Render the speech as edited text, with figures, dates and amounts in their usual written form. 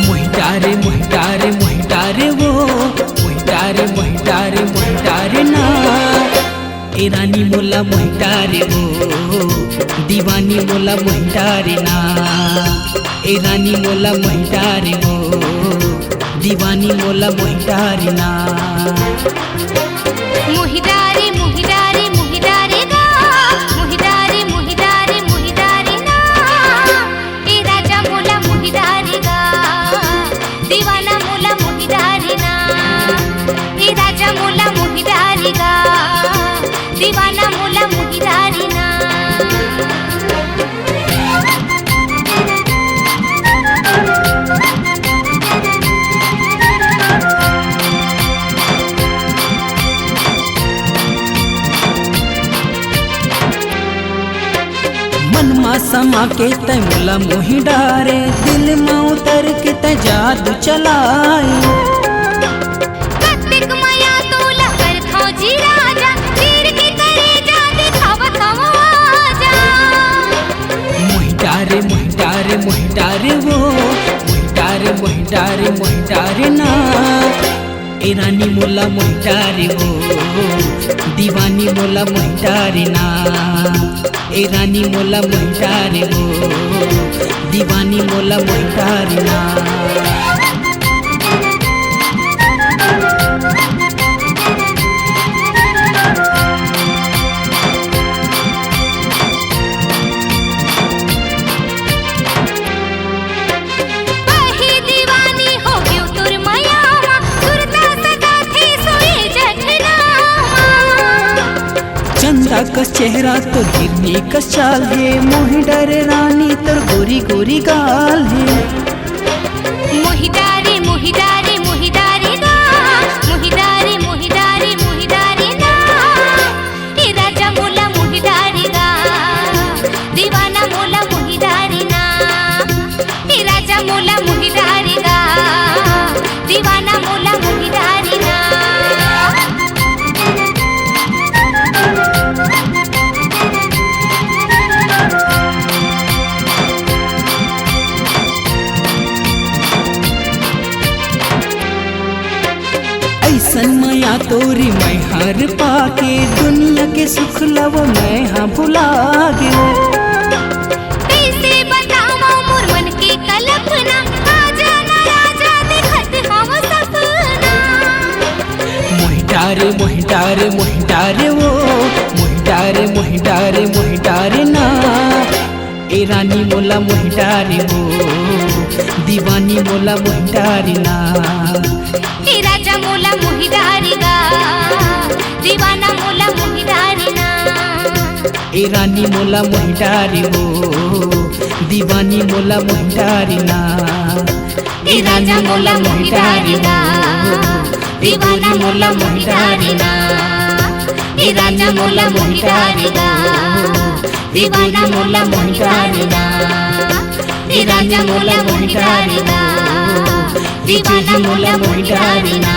मोहिटारे मोहिटारे मोहिटारे वो मोहिटारे मोहिटारे मोहिटारे ना ए रानी मोला मोहिटारे वो दीवानी मोला मोहिटारे ना ए रानी मोला मोहिटारे वो दीवानी मोला मोहिटारे ना मोहिदारे मोहिदारे मोहिदारे गा मोहिदारे मोहिदारे मोहिदारे ना ए राजा मोला मोहिदारे गा दीवाना मोला मोहिदारे ना ए राजा मोला मोहिदारे गा दीवाना मोला मोहिदारे ना मन मा समा के तय मोला मोहि डारे दिल में उतर के तय जादू चलाई कत्तिक माया तोला कर खोजी राजा तीर की करे जा दिखावत हवा आजा मोहिटारे मोहिटारे मोहिटारे वो मोहिटारे मोहिटारे मोहिटारे ना ए रानी मोला मोहिटारे वो दीवानी मोला मोहिटारे ना ए रानी मोला मोहिटारे वो दीवानी मोला मोहिटारे ना बही दीवानी हो गयो तुर मायावा सुरता सदा थी सोई जठनावा चंदा का चेहरा तो हिरनी का चाल है मोहि डरे रानी तर गोरी गोरी गाल है मोहिदारे मोहिदारे मोहिदारे गा मोहिदारे मोहिदारे मोहिदारे ना ए राजा मोला मोहिदारे गा दीवाना मोला मोहिदारे ना ए राजा मोला मोहिदारे गा दीवाना मोला मोहिदारे ना ऐसन माया तोरी मैं हर पाके दुनिया के सुख लव मैं हाँ भुला गयो कैसे बतावा मोर मन के कल्पना आजा ना राजा देखत हम सपना मोहिटारे मोहिटारे मोहिटारे वो मोहिटारे मोहिटारे मोहिटारे ना ए रानी मोला मोहिटारे वो दीवानी मोला मोहिटारे ना ए राजा मोला मोहिदारे गा दीवाना मोला मोहिदारे ना ए रानी मोला मोहिटारे वो दीवानी मोला मोहिटारे ना ए राजा मोला मोहिदारे गा दीवाना मोला मोहिदारे ना ए राजा मोला मोहिदारे गा दीवाना मोला मोहिदारे ना ए राजा मोला मोहिदारे गा दीवाना मोला मोहिदारे ना